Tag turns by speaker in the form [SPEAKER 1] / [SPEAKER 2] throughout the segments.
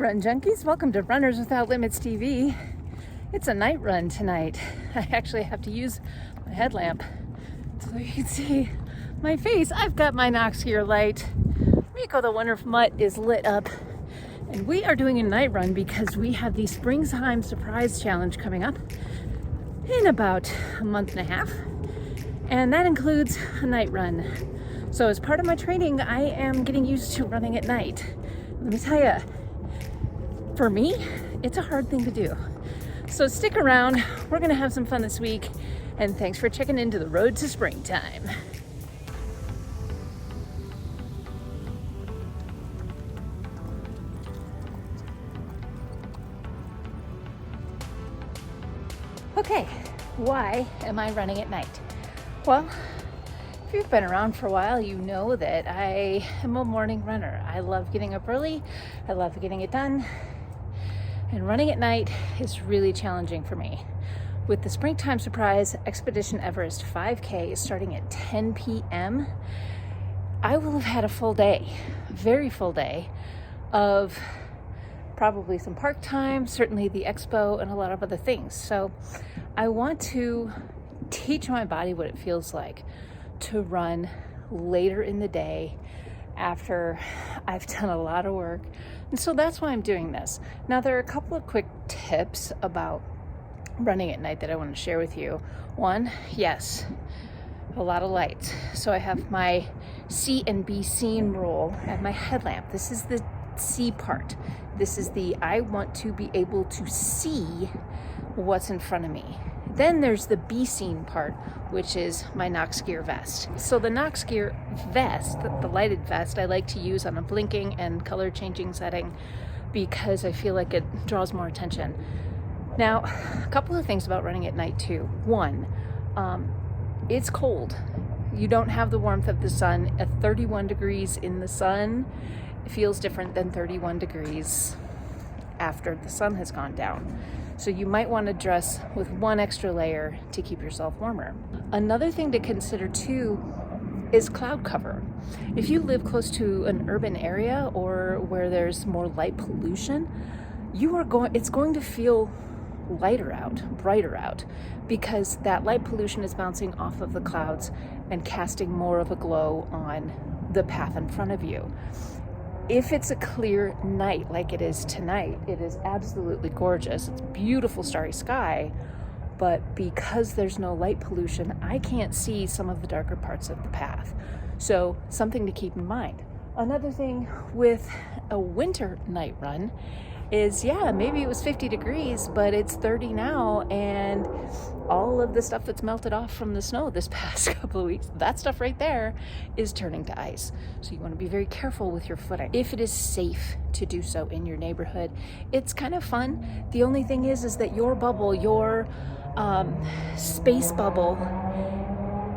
[SPEAKER 1] Run junkies, welcome to Runners Without Limits TV. It's a night run tonight. I actually have to use my headlamp so you can see my face. I've got my Knox gear light. Miko the Wonder Mutt is lit up, and we are doing a night run because we have the Springtime Surprise Challenge coming up in about a month and a half, and that includes a night run. So as part of my training, I am getting used to running at night. Let me tell you, for me, it's a hard thing to do. So stick around, we're gonna have some fun this week, and thanks for checking into the road to springtime. Okay, why am I running at night? Well, if you've been around for a while, you know that I am a morning runner. I love getting up early, I love getting it done, and running at night is really challenging for me. With the Springtime Surprise Expedition Everest 5K starting at 10 p.m., I will have had a full day, a very full day of probably some park time, certainly the expo, and a lot of other things. So I want to teach my body what it feels like to run later in the day after I've done a lot of work. And so that's why I'm doing this. Now, there are a couple of quick tips about running at night that I want to share with you. One, yes, a lot of lights. So I have my see and be seen rule and my headlamp. This is the see part. This is the I want to be able to see what's in front of me. Then there's the be seen part, which is my Knox gear vest. So the Knox gear vest, the lighted vest, I like to use on a blinking and color changing setting because I feel like it draws more attention. Now, a couple of things about running at night too. One, it's cold. You don't have the warmth of the sun. At 31 degrees in the sun, it feels different than 31 degrees after the sun has gone down. So you might want to dress with one extra layer to keep yourself warmer. Another thing to consider too is cloud cover. If you live close to an urban area or where there's more light pollution, it's going to feel lighter out, brighter out, because that light pollution is bouncing off of the clouds and casting more of a glow on the path in front of you. If it's a clear night like it is tonight, it is absolutely gorgeous. It's beautiful starry sky, but because there's no light pollution, I can't see some of the darker parts of the path. So something to keep in mind. Another thing with a winter night run is, yeah, maybe it was 50 degrees, but it's 30 now, and all of the stuff that's melted off from the snow this past couple of weeks, that stuff right there is turning to ice. So you want to be very careful with your footing. If it is safe to do so in your neighborhood, it's kind of fun. The only thing is that your bubble, your space bubble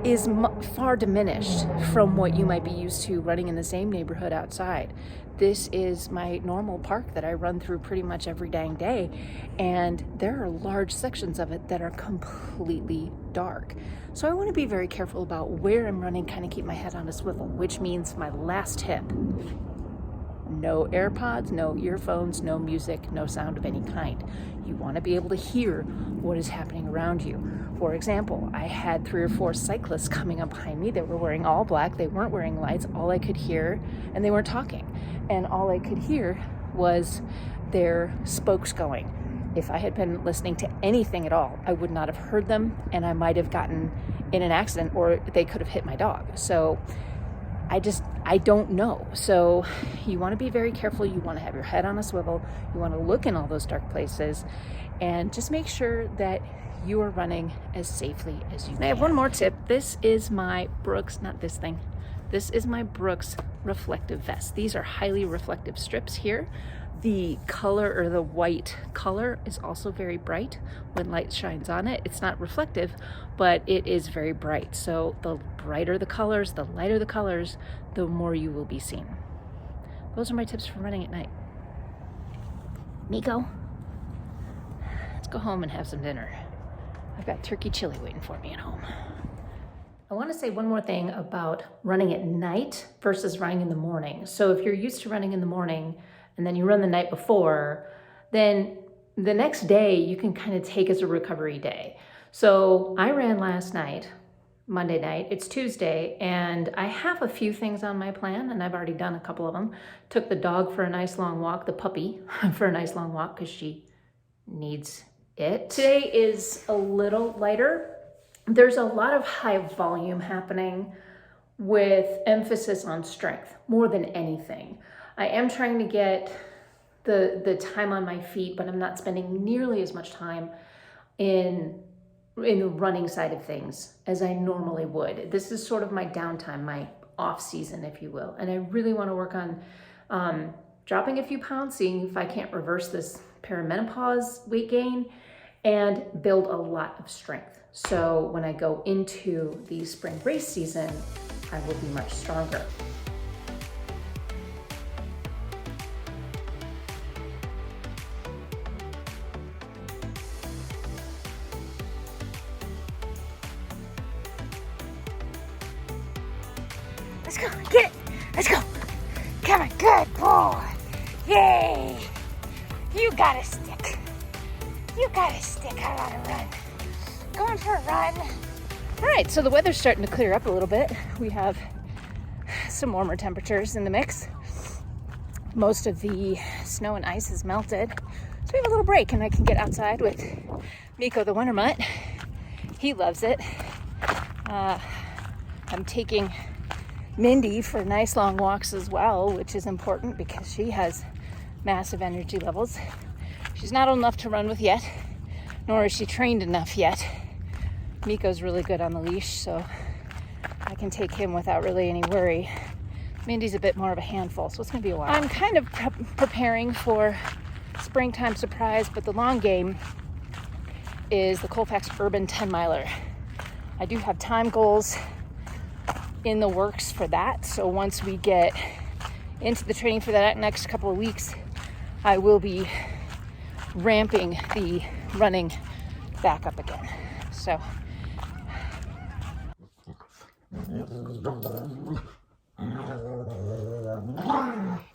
[SPEAKER 1] is far diminished from what you might be used to running in the same neighborhood outside. This is my normal park that I run through pretty much every dang day, and there are large sections of it that are completely dark. So I want to be very careful about where I'm running, kind of keep my head on a swivel, which means my last tip: no AirPods, no earphones, no music, no sound of any kind. You want to be able to hear what is happening around you. For example, I had 3 or 4 cyclists coming up behind me. They were wearing all black. They weren't wearing lights. All I could hear, and they weren't talking, and all I could hear was their spokes going. If I had been listening to anything at all, I would not have heard them, and I might have gotten in an accident, or they could have hit my dog. So I don't know. So you want to be very careful. You want to have your head on a swivel. You want to look in all those dark places, and just make sure that you are running as safely as you can. I have one more tip. This is my Brooks, not this thing. This is my Brooks reflective vest. These are highly reflective strips here. The color, or the white color, is also very bright when light shines on it. It's not reflective, but it is very bright. So the brighter the colors, the lighter the colors, the more you will be seen. Those are my tips for running at night. Miko, let's go home and have some dinner. I've got turkey chili waiting for me at home. I want to say one more thing about running at night versus running in the morning. So if you're used to running in the morning, and then you run the night before, then the next day you can kind of take as a recovery day. So I ran last night, Monday night, it's Tuesday, and I have a few things on my plan, and I've already done a couple of them. Took the dog for a nice long walk, the puppy for a nice long walk, because she needs it. Today is a little lighter. There's a lot of high volume happening with emphasis on strength more than anything. I am trying to get the time on my feet, but I'm not spending nearly as much time in the running side of things as I normally would. This is sort of my downtime, my off season, if you will. And I really want to work on dropping a few pounds, seeing if I can't reverse this perimenopause weight gain, and build a lot of strength. So when I go into the spring race season, I will be much stronger.
[SPEAKER 2] Let's go, get it, let's go. Come on, good boy. Yay. You got a stick. You got a stick out on a run. Going for a run.
[SPEAKER 1] All right, so the weather's starting to clear up a little bit. We have some warmer temperatures in the mix. Most of the snow and ice has melted. So we have a little break and I can get outside with Miko the winter mutt. He loves it. I'm taking Mindy for nice long walks as well, which is important because she has massive energy levels. She's not old enough to run with yet, nor is she trained enough yet. Miko's really good on the leash, so I can take him without really any worry. Mindy's a bit more of a handful, so it's gonna be a while. I'm kind of preparing for springtime surprise, but the long game is the Colfax Urban 10 miler. I do have time goals in the works for that, so once we get into the training for that next couple of weeks, I will be ramping the running back up again. So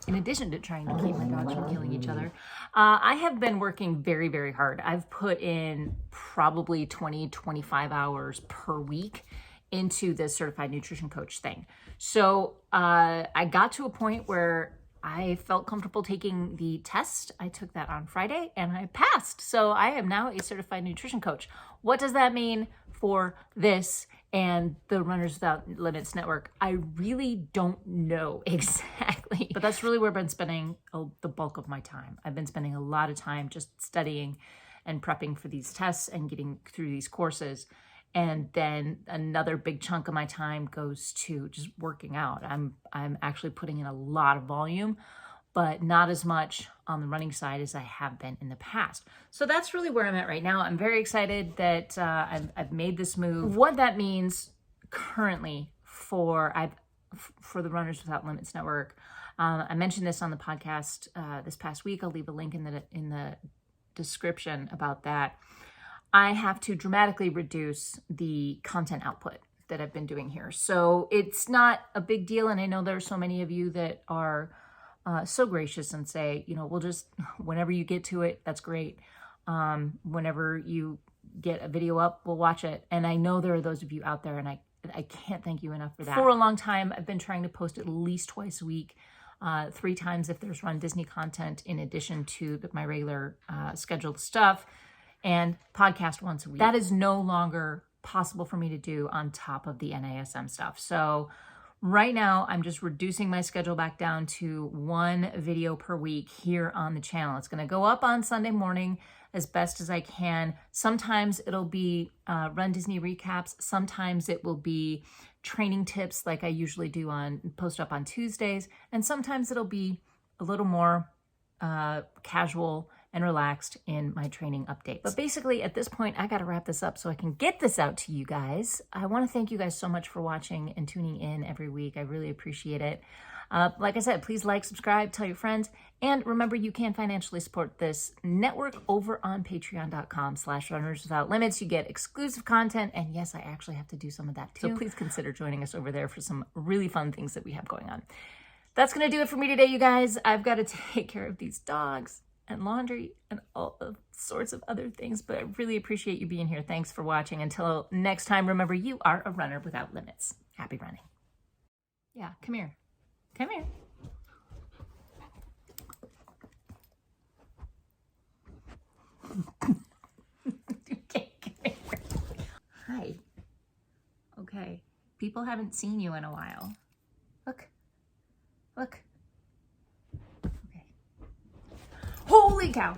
[SPEAKER 1] in addition to trying to keep my dogs from killing each other, I have been working very, very hard. I've put in probably 20-25 hours per week into this certified nutrition coach thing. So I got to a point where I felt comfortable taking the test. I took that on Friday and I passed. So I am now a certified nutrition coach. What does that mean for this and the Runners Without Limits network? I really don't know exactly, but that's really where I've been spending the bulk of my time. I've been spending a lot of time just studying and prepping for these tests and getting through these courses. And then another big chunk of my time goes to just working out. I'm actually putting in a lot of volume, but not as much on the running side as I have been in the past. So that's really where I'm at right now. I'm very excited that I've made this move. What that means currently for the Runners Without Limits network, I mentioned this on the podcast this past week. I'll leave a link in the description about that. I have to dramatically reduce the content output that I've been doing here. So it's not a big deal. And I know there are so many of you that are so gracious and say, we'll just, whenever you get to it, that's great. Whenever you get a video up, we'll watch it. And I know there are those of you out there, and I can't thank you enough for that. For a long time, I've been trying to post at least twice a week, 3 times if there's RunDisney content in addition to my regular scheduled stuff, and podcast once a week. That is no longer possible for me to do on top of the NASM stuff. So right now I'm just reducing my schedule back down to 1 video per week here on the channel. It's going to go up on Sunday morning as best as I can. Sometimes it'll be RunDisney recaps. Sometimes it will be training tips like I usually do post up on Tuesdays. And sometimes it'll be a little more casual and relaxed in my training updates. But basically at this point, I got to wrap this up so I can get this out to you guys. I want to thank you guys so much for watching and tuning in every week. I really appreciate it. Like I said, please like, subscribe, tell your friends, and remember you can financially support this network over on patreon.com/runnerswithoutlimits. You get exclusive content, and yes, I actually have to do some of that too. So please consider joining us over there for some really fun things that we have going on. that's going to do it for me today, you guys. I've got to take care of these dogs and laundry and all sorts of other things, but I really appreciate you being here. Thanks for watching. Until next time, remember, you are a runner without limits. Happy running. Yeah, come here. Come here. Okay, come here. Hi. Okay. People haven't seen you in a while. Look. Look. Okay. Holy cow.